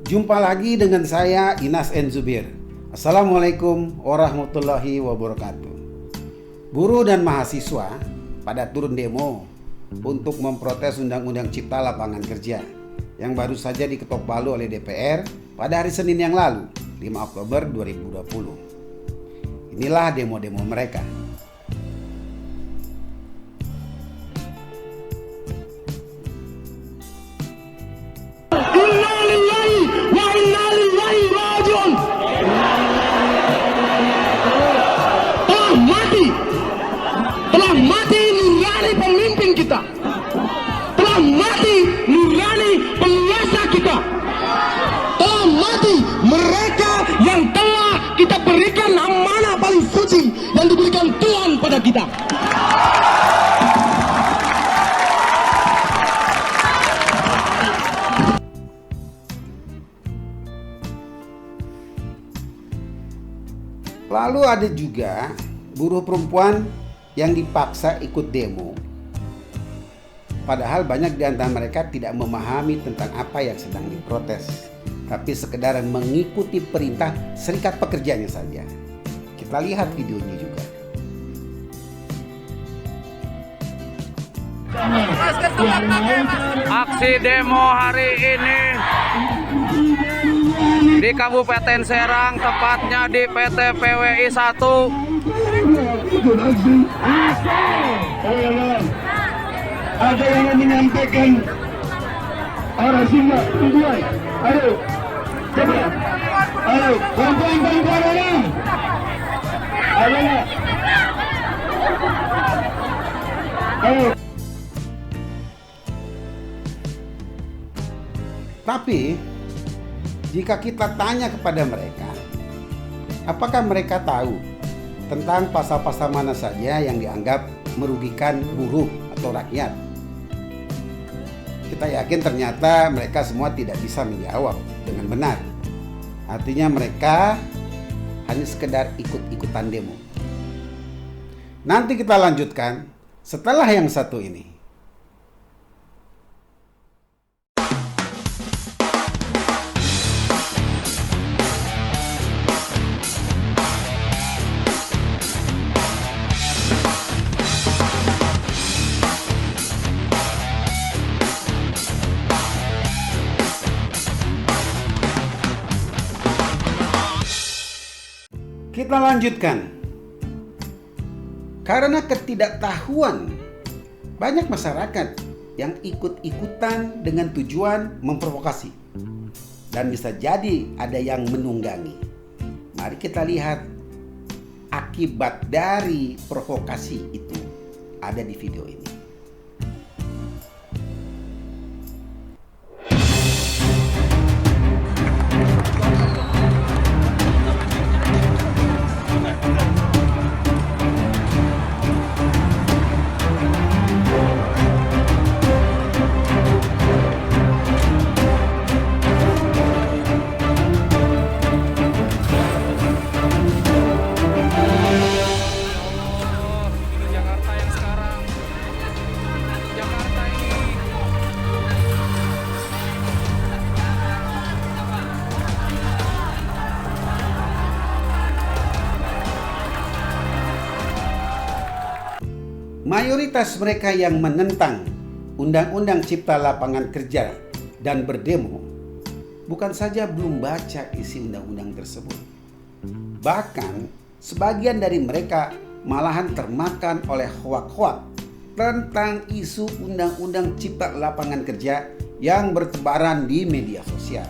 Jumpa lagi dengan saya Inas N. Zubir. Assalamualaikum warahmatullahi wabarakatuh. Buruh dan mahasiswa pada turun demo untuk memprotes Undang-Undang Cipta Lapangan Kerja yang baru saja diketok palu oleh DPR pada hari Senin yang lalu, 5 Oktober 2020. Inilah demo-demo mereka. Telah mati nurani pemimpin kita, telah mati nurani penguasa kita, telah mati mereka yang telah kita berikan amanah paling suci yang diberikan Tuhan pada kita. Lalu ada juga buruh perempuan yang dipaksa ikut demo. Padahal banyak di antara mereka tidak memahami tentang apa yang sedang diprotes, tapi sekedar mengikuti perintah serikat pekerjanya saja. Kita lihat videonya juga. Aksi demo hari ini di Kabupaten Serang, tepatnya di PT PWI 1. Ada yang menyampaikan arah singgah tujuan. Ayo, coba. Ayo, perempuan-perempuan orang. Ayo. Ayo. Tapi jika kita tanya kepada mereka, apakah mereka tahu tentang pasal-pasal mana saja yang dianggap merugikan buruh atau rakyat? Kita yakin ternyata mereka semua tidak bisa menjawab dengan benar. Artinya mereka hanya sekedar ikut-ikutan demo. Nanti kita lanjutkan setelah yang satu ini. Kita lanjutkan. Karena ketidaktahuan banyak masyarakat yang ikut-ikutan dengan tujuan memprovokasi. Dan bisa jadi ada yang menunggangi. Mari kita lihat akibat dari provokasi itu ada di video ini. Mayoritas mereka yang menentang Undang-Undang Cipta Lapangan Kerja dan berdemo bukan saja belum baca isi undang-undang tersebut. Bahkan sebagian dari mereka malahan termakan oleh hoak-hoak tentang isu Undang-Undang Cipta Lapangan Kerja yang bertebaran di media sosial.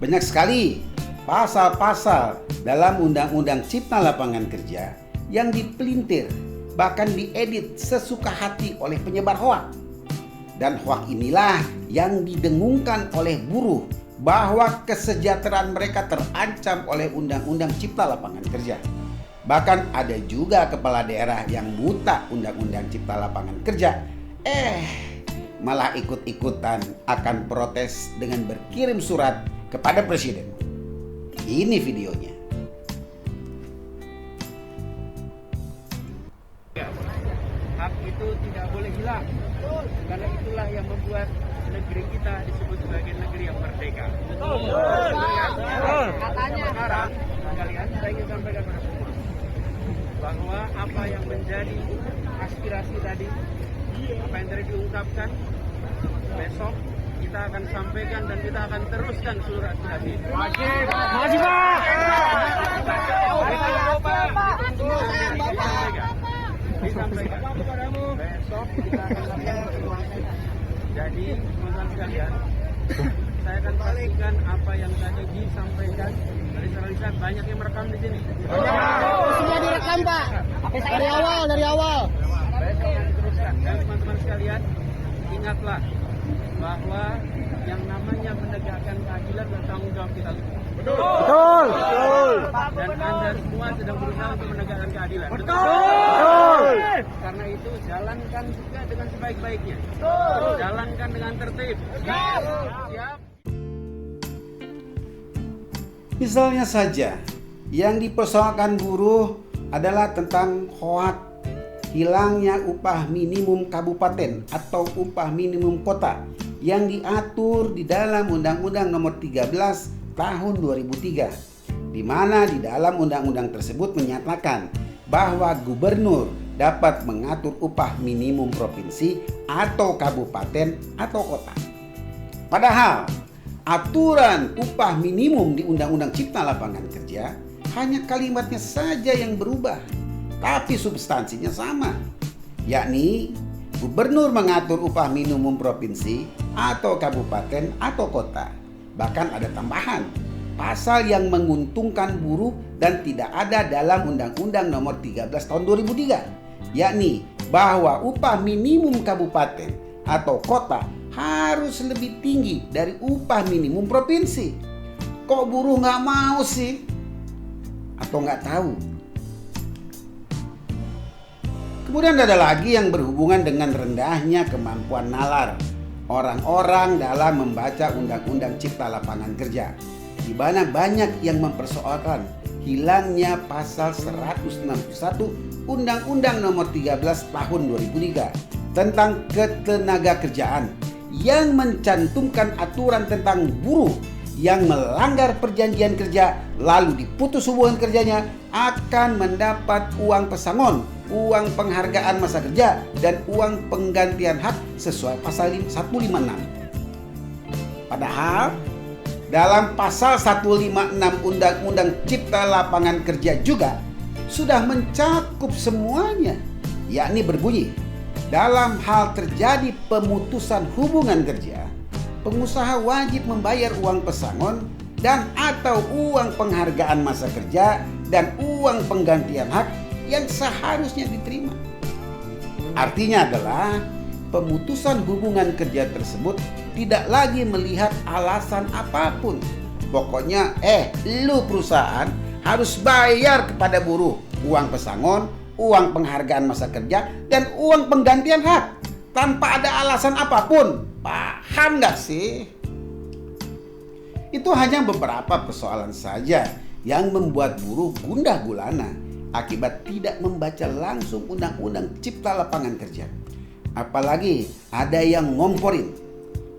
Banyak sekali pasal-pasal dalam Undang-Undang Cipta Lapangan Kerja yang dipelintir, bahkan diedit sesuka hati oleh penyebar hoak. Dan hoak inilah yang didengungkan oleh buruh bahwa kesejahteraan mereka terancam oleh Undang-Undang Cipta Lapangan Kerja. Bahkan ada juga kepala daerah yang buta Undang-Undang Cipta Lapangan Kerja, malah ikut-ikutan akan protes dengan berkirim surat kepada Presiden. Ini videonya. Hak itu tidak boleh hilang, karena itulah yang membuat negeri kita disebut sebagai negeri yang merdeka. bahwa apa yang menjadi aspirasi tadi, apa yang tadi diungkapkan, besok kita akan sampaikan dan kita akan teruskan seluruh aspirasi. Masih Pak. Disampaikan. Besok kita akan lakukan pertemuan. Jadi teman-teman sekalian, saya akan pastikan apa yang tadi disampaikan. Dari lihat banyak yang merekam di sini. Semua direkam Pak. Dari awal. Besok akan diteruskan. Dan teman-teman sekalian, ingatlah bahwa yang namanya menegakkan keadilan dan tanggung jawab kita semua. Betul. Dan Anda semua sedang berusaha untuk menegakkan keadilan. Betul. Karena itu jalankan juga dengan sebaik-baiknya. Jalankan dengan tertib. Siap. Misalnya saja, yang dipersoalkan buruh adalah tentang hoak hilangnya upah minimum kabupaten atau upah minimum kota yang diatur di dalam Undang-Undang Nomor 13 Tahun 2003, di mana di dalam undang-undang tersebut menyatakan bahwa gubernur dapat mengatur upah minimum provinsi atau kabupaten atau kota. Padahal aturan upah minimum di Undang-Undang Cipta Lapangan Kerja hanya kalimatnya saja yang berubah, tapi substansinya sama, yakni gubernur mengatur upah minimum provinsi atau kabupaten atau kota. Bahkan ada tambahan, pasal yang menguntungkan buruh dan tidak ada dalam Undang-Undang Nomor 13 Tahun 2003, yakni bahwa upah minimum kabupaten atau kota harus lebih tinggi dari upah minimum provinsi. Kok buruh nggak mau sih? Atau nggak tahu? Kemudian ada lagi yang berhubungan dengan rendahnya kemampuan nalar orang-orang dalam membaca Undang-Undang Cipta Lapangan Kerja, di mana banyak yang mempersoalkan hilangnya pasal 161 Undang-Undang Nomor 13 Tahun 2003 tentang ketenagakerjaan yang mencantumkan aturan tentang buruh yang melanggar perjanjian kerja lalu diputus hubungan kerjanya akan mendapat uang pesangon, uang penghargaan masa kerja, dan uang penggantian hak sesuai pasal 156. Padahal dalam pasal 156 Undang-Undang Cipta Lapangan Kerja juga sudah mencakup semuanya, yakni berbunyi, dalam hal terjadi pemutusan hubungan kerja, pengusaha wajib membayar uang pesangon dan atau uang penghargaan masa kerja dan uang penggantian hak yang seharusnya diterima. Artinya adalah pemutusan hubungan kerja tersebut tidak lagi melihat alasan apapun. Pokoknya lu perusahaan harus bayar kepada buruh uang pesangon, uang penghargaan masa kerja, dan uang penggantian hak tanpa ada alasan apapun. Paham nggak sih? Itu hanya beberapa persoalan saja yang membuat buruh gundah gulana akibat tidak membaca langsung Undang-Undang Cipta Lapangan Kerja. Apalagi ada yang ngomporin.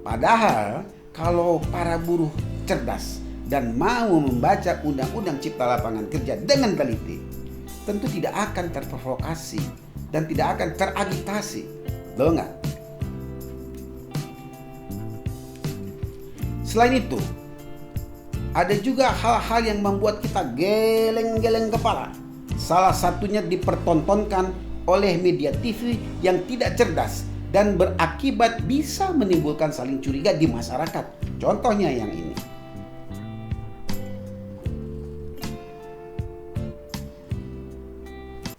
Padahal kalau para buruh cerdas dan mau membaca Undang-Undang Cipta Lapangan Kerja dengan teliti, tentu tidak akan terprovokasi dan tidak akan teragitasi. Betul nggak? Selain itu, ada juga hal-hal yang membuat kita geleng-geleng kepala. Salah satunya dipertontonkan oleh media TV yang tidak cerdas dan berakibat bisa menimbulkan saling curiga di masyarakat. Contohnya yang ini.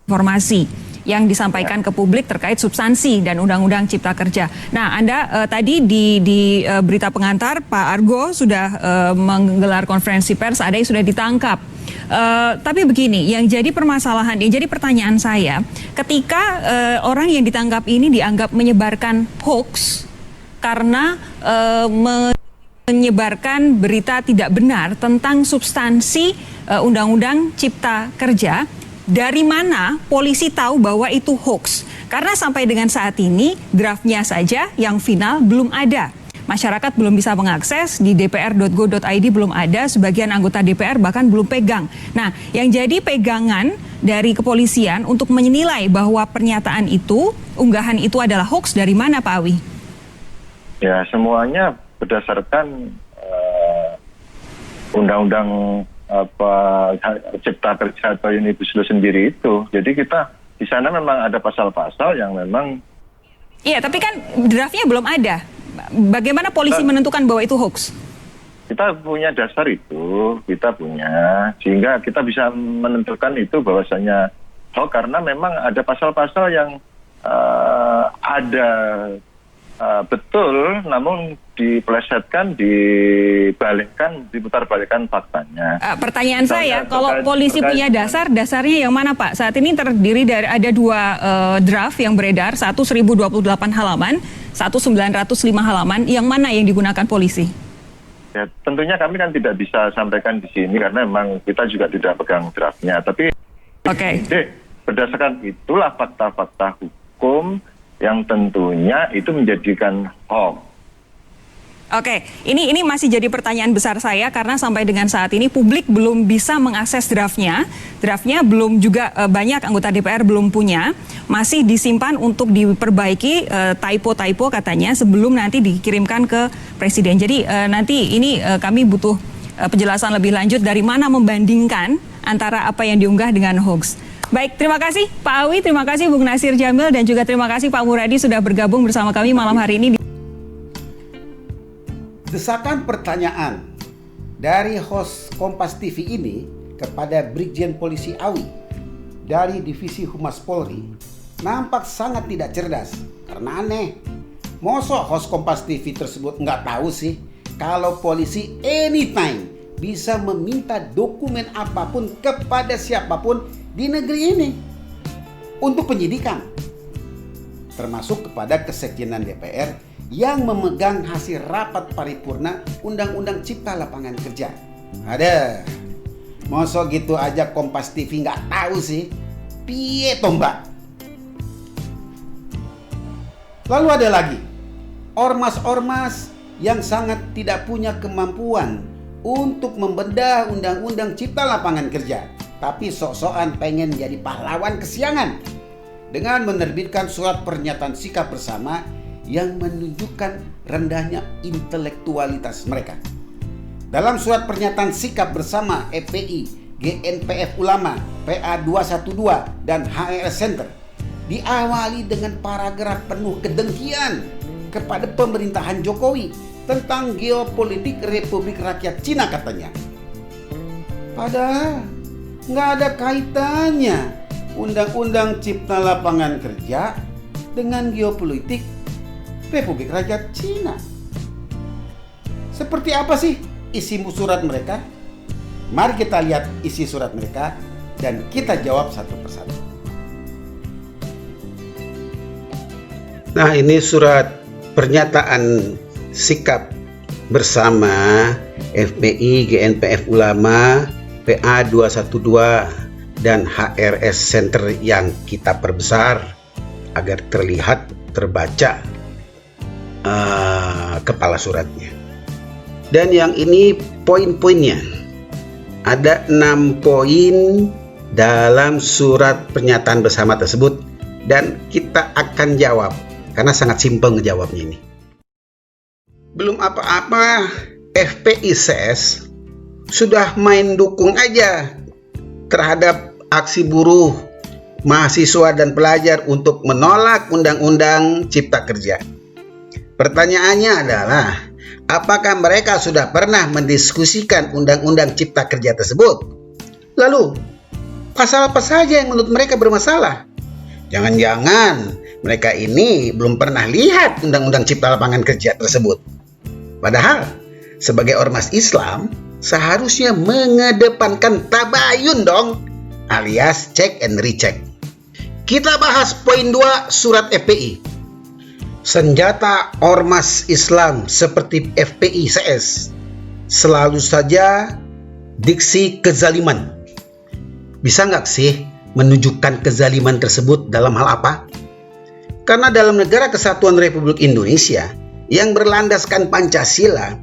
Informasi yang disampaikan ke publik terkait substansi dan Undang-Undang Cipta Kerja. Nah, Anda tadi di berita pengantar Pak Argo sudah menggelar konferensi pers, ada yang sudah ditangkap. Tapi begini, yang jadi permasalahan, yang jadi pertanyaan saya, ketika orang yang ditangkap ini dianggap menyebarkan hoax karena menyebarkan berita tidak benar tentang substansi Undang-Undang Cipta Kerja, dari mana polisi tahu bahwa itu hoax? Karena sampai dengan saat ini draftnya saja yang final belum ada. masyarakat belum bisa mengakses, di dpr.go.id belum ada, sebagian anggota DPR bahkan belum pegang. Nah, yang jadi pegangan dari kepolisian untuk menilai bahwa pernyataan itu, unggahan itu adalah hoax dari mana, Pak Awi? Ya, semuanya berdasarkan undang-undang Cipta Kerja atau Omnibus Law sendiri itu. Jadi kita di sana memang ada pasal-pasal yang memang. Iya, tapi kan draftnya belum ada. Bagaimana polisi menentukan bahwa itu hoax? Kita punya dasar itu, kita punya, sehingga kita bisa menentukan itu bahwasanya hoax karena memang ada pasal-pasal yang ada betul, namun dipelesetkan, dibalikkan, diputar-balikkan faktanya. Pertanyaan saya, kalau polisi punya dasarnya yang mana, Pak? Saat ini terdiri dari ada dua draft yang beredar, satu 1028 halaman, satu 905 halaman. Yang mana yang digunakan polisi? Ya, tentunya kami kan tidak bisa sampaikan di sini karena memang kita juga tidak pegang draftnya. Tapi berdasarkan itulah fakta-fakta hukum yang tentunya itu menjadikan hoax. Oke, ini masih jadi pertanyaan besar saya karena sampai dengan saat ini publik belum bisa mengakses draftnya. Draftnya belum juga banyak anggota DPR belum punya, masih disimpan untuk diperbaiki typo-typo katanya sebelum nanti dikirimkan ke Presiden. Jadi nanti ini kami butuh penjelasan lebih lanjut dari mana membandingkan antara apa yang diunggah dengan hoax. Baik, terima kasih Pak Awi, terima kasih Bung Nasir Jamil, dan juga terima kasih Pak Muradi sudah bergabung bersama kami malam hari ini. Desakan pertanyaan dari host Kompas TV ini kepada Brigjen Polisi Awi dari Divisi Humas Polri nampak sangat tidak cerdas karena aneh. Mosok host Kompas TV tersebut nggak tahu sih kalau polisi anytime bisa meminta dokumen apapun kepada siapapun di negeri ini untuk penyidikan, termasuk kepada Kesekjenan DPR yang memegang hasil rapat paripurna Undang-Undang Cipta Lapangan Kerja. Ada, mosok gitu aja Kompas TV nggak tahu sih, piye tombak. Lalu ada lagi ormas-ormas yang sangat tidak punya kemampuan untuk membedah Undang-Undang Cipta Lapangan Kerja, tapi sok-sokan pengen jadi pahlawan kesiangan dengan menerbitkan surat pernyataan sikap bersama yang menunjukkan rendahnya intelektualitas mereka. Dalam surat pernyataan sikap bersama FPI, GNPF Ulama, PA 212, dan HRS Center diawali dengan paragraf penuh kedengkian kepada pemerintahan Jokowi tentang geopolitik Republik Rakyat Cina katanya. Padahal nggak ada kaitannya Undang-Undang Cipta Lapangan Kerja dengan geopolitik Republik Rakyat Cina. Seperti apa sih isi surat mereka? Mari kita lihat isi surat mereka dan kita jawab satu persatu. Nah, ini surat pernyataan sikap bersama FPI, GNPF Ulama, PA 212 dan HRS Center yang kita perbesar agar terlihat terbaca kepala suratnya. Dan yang ini poin-poinnya. Ada 6 poin dalam surat pernyataan bersama tersebut dan kita akan jawab karena sangat simpel ngejawabnya ini. Belum apa-apa FPI CS sudah main dukung aja terhadap aksi buruh, mahasiswa dan pelajar untuk menolak Undang-Undang Cipta Kerja. Pertanyaannya adalah, apakah mereka sudah pernah mendiskusikan Undang-Undang Cipta Kerja tersebut? Lalu, pasal apa saja yang menurut mereka bermasalah? Jangan-jangan mereka ini belum pernah lihat Undang-Undang Cipta Lapangan Kerja tersebut. Padahal, sebagai ormas Islam, seharusnya mengedepankan tabayun dong, alias check and recheck. Kita bahas poin 2 surat FPI. Senjata ormas Islam seperti FPI CS selalu saja diksi kezaliman. Bisa nggak sih menunjukkan kezaliman tersebut dalam hal apa? Karena dalam negara kesatuan Republik Indonesia yang berlandaskan Pancasila,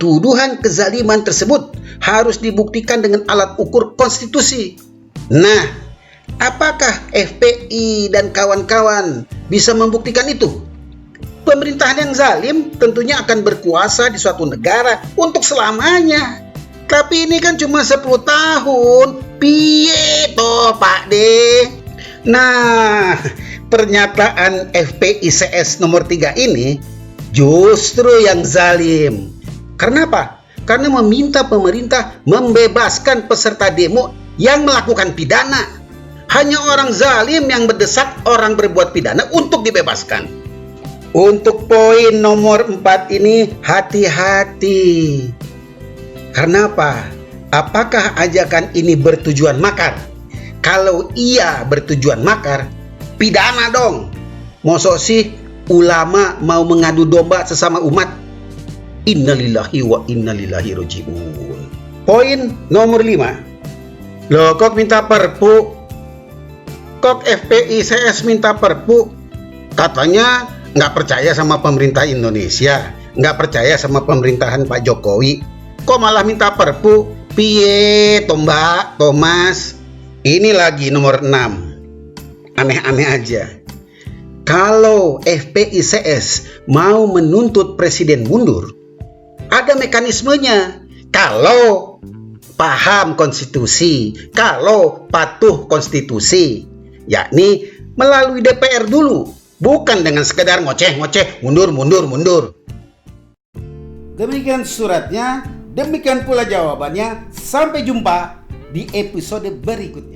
tuduhan kezaliman tersebut harus dibuktikan dengan alat ukur konstitusi. Nah, apakah FPI dan kawan-kawan bisa membuktikan itu? Pemerintahan yang zalim tentunya akan berkuasa di suatu negara untuk selamanya. Tapi ini kan cuma 10 tahun. Piye toh Pak D? Nah, pernyataan FPICS nomor 3 ini justru yang zalim. Karena apa? Karena meminta pemerintah membebaskan peserta demo yang melakukan pidana. Hanya orang zalim yang mendesak orang berbuat pidana untuk dibebaskan. Untuk poin nomor 4 ini hati-hati. Karena apa? Apakah ajakan ini bertujuan makar? Kalau iya bertujuan makar, pidana dong. Mosok sih ulama mau mengadu domba sesama umat? Innalillahi wa innalillahi roji'un. Poin nomor 5. Loh, kok minta perpu? Kok FPICS minta perpu? Katanya nggak percaya sama pemerintah Indonesia, nggak percaya sama pemerintahan Pak Jokowi. Kok malah minta perpu? Piye toh Mbak Thomas? Ini lagi nomor 6. Aneh-aneh aja. Kalau FPICS mau menuntut presiden mundur, ada mekanismenya. Kalau paham konstitusi, kalau patuh konstitusi, yakni melalui DPR dulu, bukan dengan sekedar ngoceh-ngoceh, mundur. Demikian suratnya, demikian pula jawabannya. Sampai jumpa di episode berikutnya.